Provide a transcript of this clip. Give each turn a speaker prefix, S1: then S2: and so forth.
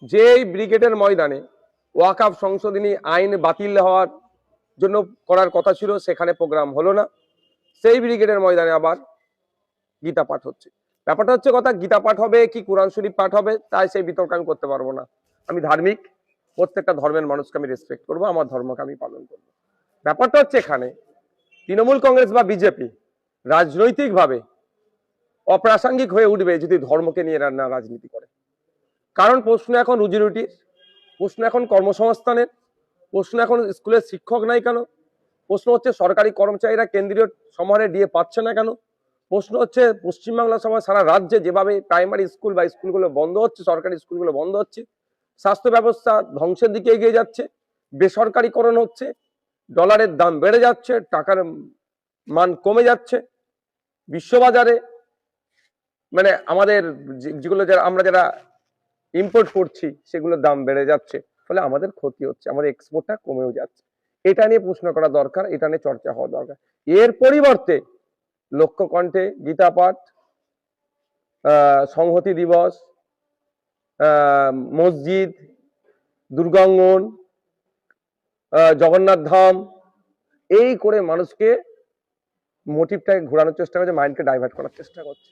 S1: যে ব্রিগেডের ময়দানে ওয়াকফ সংশোধনী আইন বাতিল হওয়ার জন্য করার কথা ছিল, সেখানে প্রোগ্রাম হলো না। সেই ব্রিগেডের ময়দানে আবার গীতা পাঠ হচ্ছে। ব্যাপারটা হচ্ছে কথা, গীতা পাঠ হবে কি কোরআন শরীফ পাঠ হবে, তাই সেই বিতর্ক আমি করতে পারবো না। আমি ধার্মিক, প্রত্যেকটা ধর্মের মানুষকে আমি রেসপেক্ট করবো, আমার ধর্মকে আমি পালন করবো। ব্যাপারটা হচ্ছে এখানে তৃণমূল কংগ্রেস বা বিজেপি রাজনৈতিকভাবে অপ্রাসঙ্গিক হয়ে উঠবে যদি ধর্মকে নিয়ে না রাজনীতি করে। কারণ প্রশ্ন এখন রুজি রুটির, প্রশ্ন এখন কর্মসংস্থানের, প্রশ্ন এখন স্কুলের শিক্ষক নাই কেন, প্রশ্ন হচ্ছে সরকারি কর্মচারীরা কেন্দ্রীয় সমানে ডিএ পাচ্ছে না কেন, প্রশ্ন হচ্ছে পশ্চিমবাংলা সহ সারা রাজ্যে যেভাবে প্রাইমারি স্কুল বা স্কুলগুলো বন্ধ হচ্ছে, সরকারি স্কুলগুলো বন্ধ হচ্ছে, স্বাস্থ্য ব্যবস্থা ধ্বংসের দিকে এগিয়ে যাচ্ছে, বেসরকারিকরণ হচ্ছে, ডলারের দাম বেড়ে যাচ্ছে, টাকার মান কমে যাচ্ছে, বিশ্ববাজারে মানে আমাদের যেগুলো আমরা যারা ইম্পোর্ট করছি সেগুলোর দাম বেড়ে যাচ্ছে, ফলে আমাদের ক্ষতি হচ্ছে, আমাদের এক্সপোর্টটা কমেও যাচ্ছে। এটা নিয়ে প্রশ্ন করা দরকার, এটা নিয়ে চর্চা হওয়া দরকার। এর পরিবর্তে লক্ষ্যকণ্ঠে গীতা পাঠ, সংহতি দিবস, মসজিদ, দুর্গাঙ্গন, জগন্নাথ ধাম, এই করে মানুষকে মোটিভটাকে ঘোরানোর চেষ্টা করছে, মাইন্ডকে ডাইভার্ট করার চেষ্টা করছে।